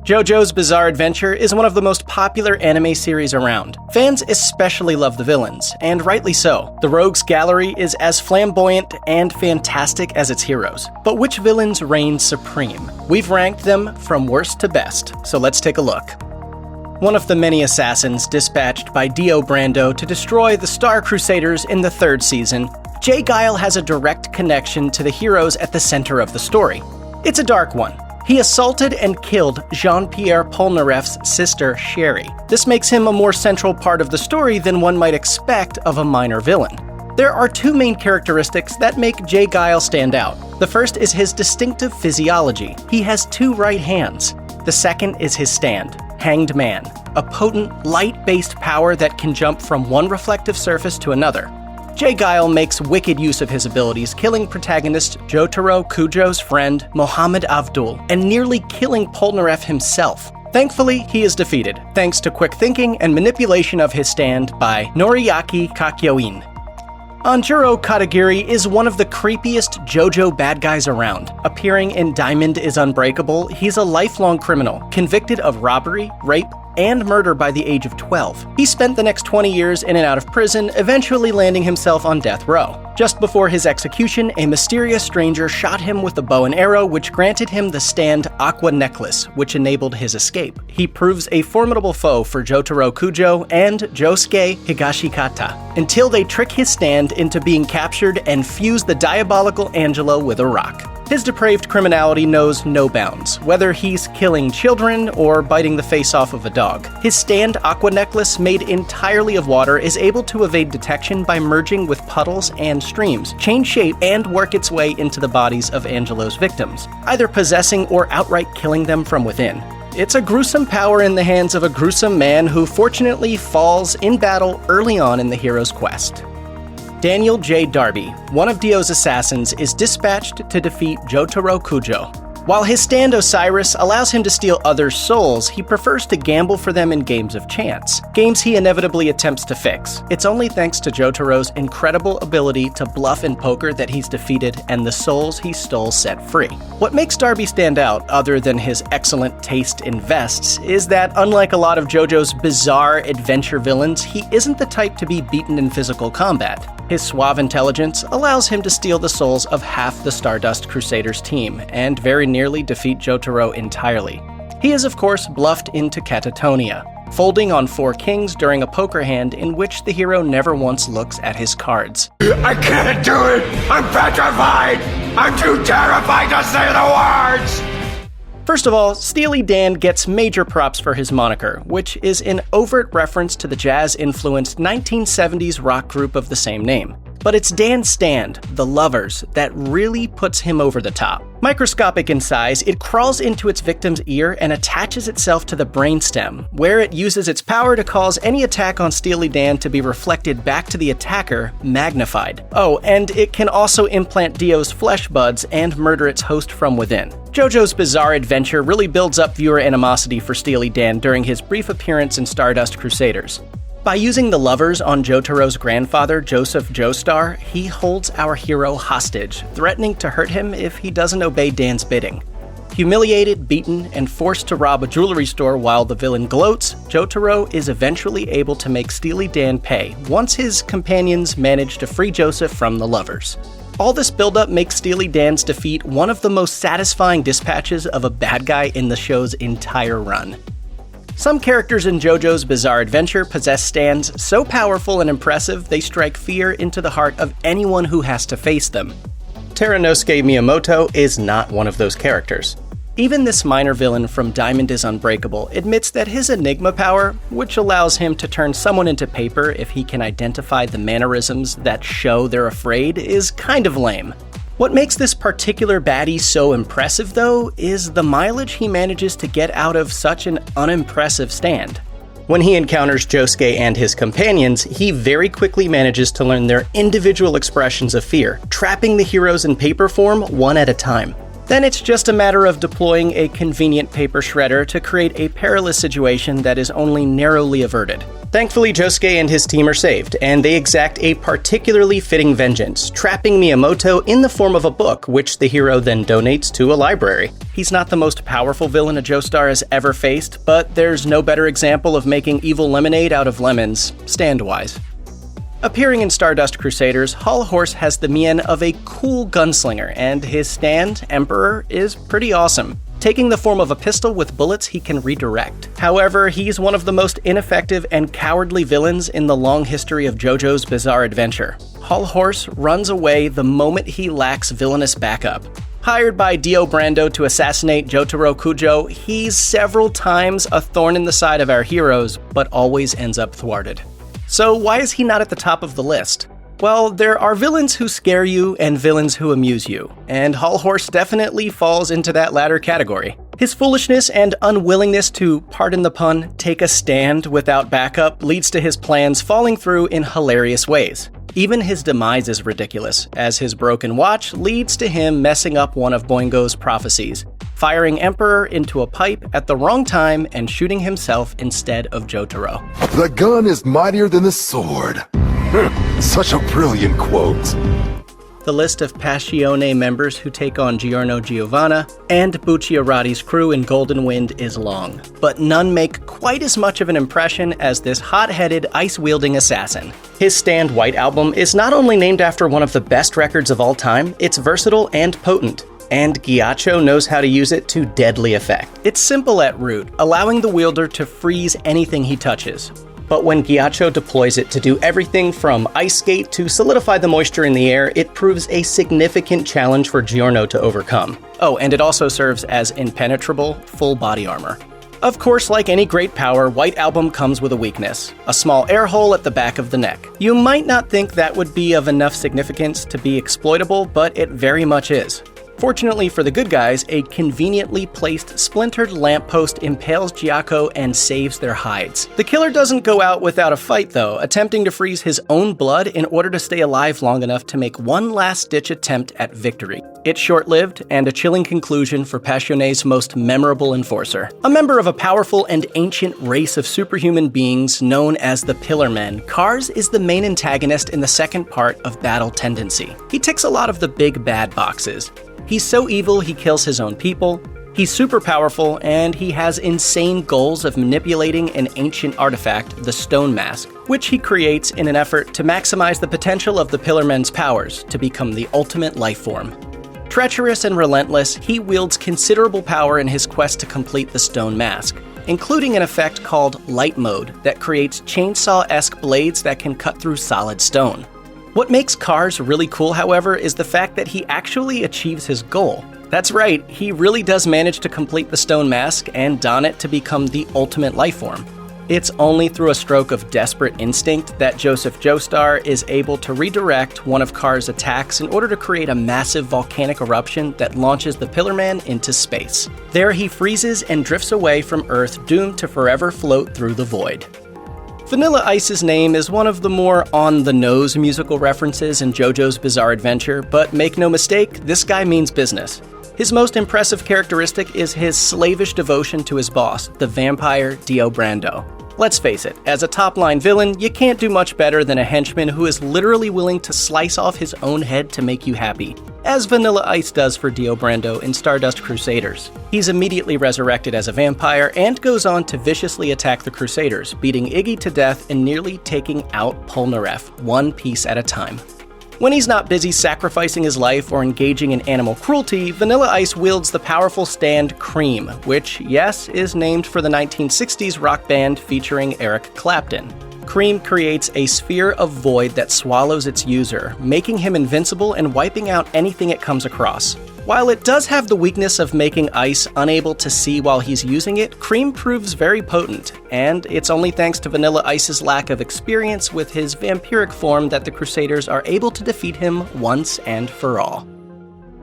JoJo's Bizarre Adventure is one of the most popular anime series around. Fans especially love the villains, and rightly so. The rogues gallery is as flamboyant and fantastic as its heroes. But which villains reign supreme? We've ranked them from worst to best, so let's take a look. One of the many assassins dispatched by Dio Brando to destroy the Star Crusaders in the third season, Geil has a direct connection to the heroes at the center of the story. It's a dark one. He assaulted and killed Jean-Pierre Polnareff's sister, Sherry. This makes him a more central part of the story than one might expect of a minor villain. There are two main characteristics that make Geil stand out. The first is his distinctive physiology. He has two right hands. The second is his stand, Hanged Man, a potent, light-based power that can jump from one reflective surface to another. Geil makes wicked use of his abilities, killing protagonist Jotaro Kujo's friend Mohammed Abdul, and nearly killing Polnareff himself. Thankfully, he is defeated, thanks to quick thinking and manipulation of his stand by Noriaki Kakyoin. Anjuro Katagiri is one of the creepiest JoJo bad guys around. Appearing in Diamond is Unbreakable, he's a lifelong criminal, convicted of robbery, rape, and murder by the age of 12. He spent the next 20 years in and out of prison, eventually landing himself on death row. Just before his execution, a mysterious stranger shot him with a bow and arrow, which granted him the stand Aqua Necklace, which enabled his escape. He proves a formidable foe for Jotaro Kujo and Josuke Higashikata, until they trick his stand into being captured and fuse the diabolical Angelo with a rock. His depraved criminality knows no bounds, whether he's killing children or biting the face off of a dog. His stand Aqua Necklace, made entirely of water, is able to evade detection by merging with puddles and streams, change shape, and work its way into the bodies of Angelo's victims, either possessing or outright killing them from within. It's a gruesome power in the hands of a gruesome man who fortunately falls in battle early on in the hero's quest. Daniel J. Darby, one of Dio's assassins, is dispatched to defeat Jotaro Kujo. While his stand Osiris allows him to steal others' souls, he prefers to gamble for them in games of chance, games he inevitably attempts to fix. It's only thanks to Jotaro's incredible ability to bluff in poker that he's defeated and the souls he stole set free. What makes Darby stand out, other than his excellent taste in vests, is that unlike a lot of JoJo's bizarre adventure villains, he isn't the type to be beaten in physical combat. His suave intelligence allows him to steal the souls of half the Stardust Crusaders team, and very nearly defeat Jotaro entirely. He is of course bluffed into catatonia, folding on 4 kings during a poker hand in which the hero never once looks at his cards. I can't do it! I'm petrified! I'm too terrified to say the words! First of all, Steely Dan gets major props for his moniker, which is an overt reference to the jazz-influenced 1970s rock group of the same name. But it's Dan's stand, the Lovers, that really puts him over the top. Microscopic in size, it crawls into its victim's ear and attaches itself to the brainstem, where it uses its power to cause any attack on Steely Dan to be reflected back to the attacker, magnified. Oh, and it can also implant Dio's flesh buds and murder its host from within. JoJo's Bizarre Adventure really builds up viewer animosity for Steely Dan during his brief appearance in Stardust Crusaders. By using the Lovers on Jotaro's grandfather, Joseph Joestar, he holds our hero hostage, threatening to hurt him if he doesn't obey Dan's bidding. Humiliated, beaten, and forced to rob a jewelry store while the villain gloats, Jotaro is eventually able to make Steely Dan pay once his companions manage to free Joseph from the Lovers. All this buildup makes Steely Dan's defeat one of the most satisfying dispatches of a bad guy in the show's entire run. Some characters in JoJo's Bizarre Adventure possess stands so powerful and impressive they strike fear into the heart of anyone who has to face them. Terunosuke Miyamoto is not one of those characters. Even this minor villain from Diamond is Unbreakable admits that his Enigma power, which allows him to turn someone into paper if he can identify the mannerisms that show they're afraid, is kind of lame. What makes this particular baddie so impressive, though, is the mileage he manages to get out of such an unimpressive stand. When he encounters Josuke and his companions, he very quickly manages to learn their individual expressions of fear, trapping the heroes in paper form one at a time. Then it's just a matter of deploying a convenient paper shredder to create a perilous situation that is only narrowly averted. Thankfully, Josuke and his team are saved, and they exact a particularly fitting vengeance, trapping Miyamoto in the form of a book, which the hero then donates to a library. He's not the most powerful villain a Joestar has ever faced, but there's no better example of making evil lemonade out of lemons, stand-wise. Appearing in Stardust Crusaders, Hol Horse has the mien of a cool gunslinger, and his stand, Emperor, is pretty awesome. Taking the form of a pistol with bullets he can redirect. However, he's one of the most ineffective and cowardly villains in the long history of JoJo's Bizarre Adventure. Hol Horse runs away the moment he lacks villainous backup. Hired by Dio Brando to assassinate Jotaro Kujo, he's several times a thorn in the side of our heroes, but always ends up thwarted. So why is he not at the top of the list? Well, there are villains who scare you and villains who amuse you, and Hol Horse definitely falls into that latter category. His foolishness and unwillingness to, pardon the pun, take a stand without backup leads to his plans falling through in hilarious ways. Even his demise is ridiculous, as his broken watch leads to him messing up one of Boingo's prophecies, firing Emperor into a pipe at the wrong time and shooting himself instead of Jotaro. The gun is mightier than the sword. Such a brilliant quote. The list of Passione members who take on Giorno Giovanna and Bucciarati's crew in Golden Wind is long, but none make quite as much of an impression as this hot-headed, ice-wielding assassin. His Stand White album is not only named after one of the best records of all time, it's versatile and potent. And Ghiaccio knows how to use it to deadly effect. It's simple at root, allowing the wielder to freeze anything he touches. But when Ghiaccio deploys it to do everything from ice skate to solidify the moisture in the air, it proves a significant challenge for Giorno to overcome. Oh, and it also serves as impenetrable, full body armor. Of course, like any great power, White Album comes with a weakness: a small air hole at the back of the neck. You might not think that would be of enough significance to be exploitable, but it very much is. Fortunately for the good guys, a conveniently placed splintered lamppost impales Ghiaccio and saves their hides. The killer doesn't go out without a fight though, attempting to freeze his own blood in order to stay alive long enough to make one last-ditch attempt at victory. It's short-lived and a chilling conclusion for Passione's most memorable enforcer. A member of a powerful and ancient race of superhuman beings known as the Pillar Men, Kars is the main antagonist in the second part of Battle Tendency. He ticks a lot of the big bad boxes. He's so evil he kills his own people, he's super powerful, and he has insane goals of manipulating an ancient artifact, the Stone Mask, which he creates in an effort to maximize the potential of the Pillar Men's powers to become the ultimate life form. Treacherous and relentless, he wields considerable power in his quest to complete the Stone Mask, including an effect called Light Mode that creates chainsaw-esque blades that can cut through solid stone. What makes Kars really cool, however, is the fact that he actually achieves his goal. That's right, he really does manage to complete the Stone Mask and don it to become the ultimate life form. It's only through a stroke of desperate instinct that Joseph Joestar is able to redirect one of Kars' attacks in order to create a massive volcanic eruption that launches the Pillar Man into space. There he freezes and drifts away from Earth, doomed to forever float through the void. Vanilla Ice's name is one of the more on-the-nose musical references in JoJo's Bizarre Adventure, but make no mistake, this guy means business. His most impressive characteristic is his slavish devotion to his boss, the vampire Dio Brando. Let's face it, as a top-line villain, you can't do much better than a henchman who is literally willing to slice off his own head to make you happy, as Vanilla Ice does for Dio Brando in Stardust Crusaders. He's immediately resurrected as a vampire and goes on to viciously attack the Crusaders, beating Iggy to death and nearly taking out Polnareff, one piece at a time. When he's not busy sacrificing his life or engaging in animal cruelty, Vanilla Ice wields the powerful stand Cream, which, yes, is named for the 1960s rock band featuring Eric Clapton. Cream creates a sphere of void that swallows its user, making him invincible and wiping out anything it comes across. While it does have the weakness of making Ice unable to see while he's using it, Cream proves very potent, and it's only thanks to Vanilla Ice's lack of experience with his vampiric form that the Crusaders are able to defeat him once and for all.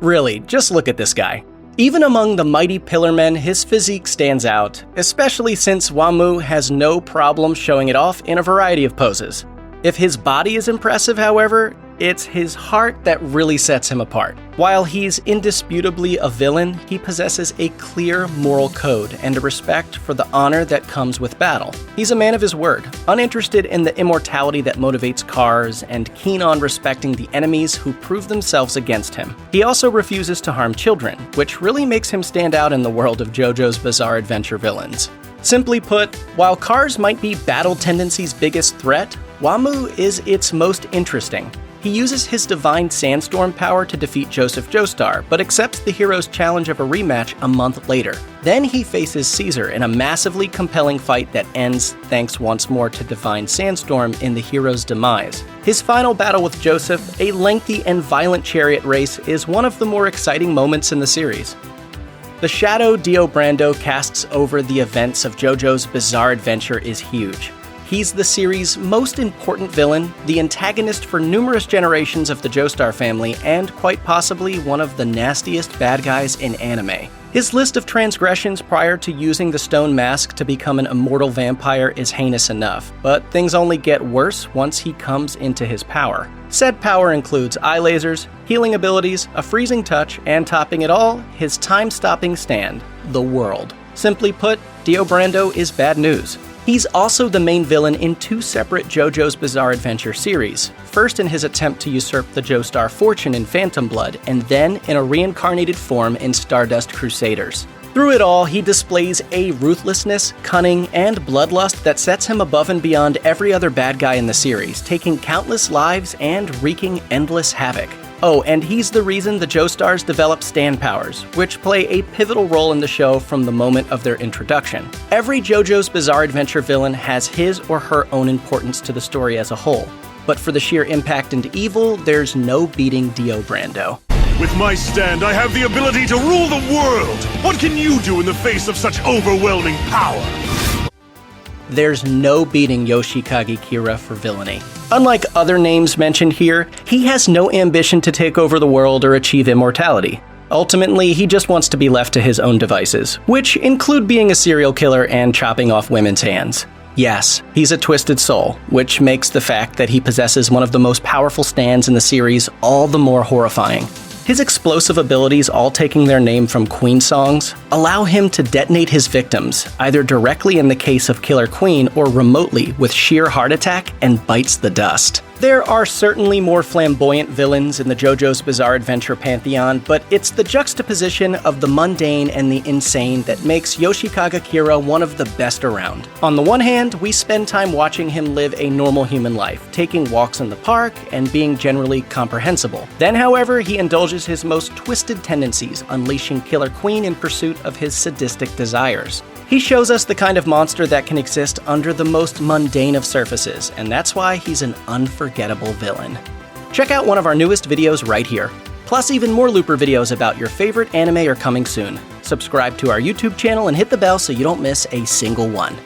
Really, just look at this guy. Even among the mighty Pillar Men, his physique stands out, especially since Wamuu has no problem showing it off in a variety of poses. If his body is impressive, however, It's his heart that really sets him apart. While he's indisputably a villain, he possesses a clear moral code and a respect for the honor that comes with battle. He's a man of his word, uninterested in the immortality that motivates cars, and keen on respecting the enemies who prove themselves against him. He also refuses to harm children, which really makes him stand out in the world of JoJo's Bizarre Adventure villains. Simply put, while cars might be Battle Tendency's biggest threat, Wamuu is its most interesting. He uses his divine sandstorm power to defeat Joseph Joestar, but accepts the hero's challenge of a rematch a month later. Then he faces Caesar in a massively compelling fight that ends thanks once more to divine sandstorm in the hero's demise. His final battle with Joseph, a lengthy and violent chariot race, is one of the more exciting moments in the series. The shadow Dio Brando casts over the events of JoJo's Bizarre Adventure is huge. He's the series' most important villain, the antagonist for numerous generations of the Joestar family, and quite possibly one of the nastiest bad guys in anime. His list of transgressions prior to using the stone mask to become an immortal vampire is heinous enough, but things only get worse once he comes into his power. Said power includes eye lasers, healing abilities, a freezing touch, and topping it all, his time-stopping stand, the world. Simply put, Dio Brando is bad news. He's also the main villain in two separate JoJo's Bizarre Adventure series, first in his attempt to usurp the Joestar fortune in Phantom Blood, and then in a reincarnated form in Stardust Crusaders. Through it all, he displays a ruthlessness, cunning, and bloodlust that sets him above and beyond every other bad guy in the series, taking countless lives and wreaking endless havoc. Oh, and he's the reason the Joestars develop stand powers, which play a pivotal role in the show from the moment of their introduction. Every JoJo's Bizarre Adventure villain has his or her own importance to the story as a whole, but for the sheer impact and evil, there's no beating Dio Brando. With my stand, I have the ability to rule the world! What can you do in the face of such overwhelming power? There's no beating Yoshikage Kira for villainy. Unlike other names mentioned here, he has no ambition to take over the world or achieve immortality. Ultimately, he just wants to be left to his own devices, which include being a serial killer and chopping off women's hands. Yes, he's a twisted soul, which makes the fact that he possesses one of the most powerful stands in the series all the more horrifying. His explosive abilities, all taking their name from Queen songs, allow him to detonate his victims, either directly in the case of Killer Queen or remotely with sheer heart attack and bites the dust. There are certainly more flamboyant villains in the JoJo's Bizarre Adventure pantheon, but it's the juxtaposition of the mundane and the insane that makes Yoshikage Kira one of the best around. On the one hand, we spend time watching him live a normal human life, taking walks in the park and being generally comprehensible. Then, however, he indulges his most twisted tendencies, unleashing Killer Queen in pursuit of his sadistic desires. He shows us the kind of monster that can exist under the most mundane of surfaces, and that's why he's an unforgettable villain. Check out one of our newest videos right here. Plus, even more Looper videos about your favorite anime are coming soon. Subscribe to our YouTube channel and hit the bell so you don't miss a single one.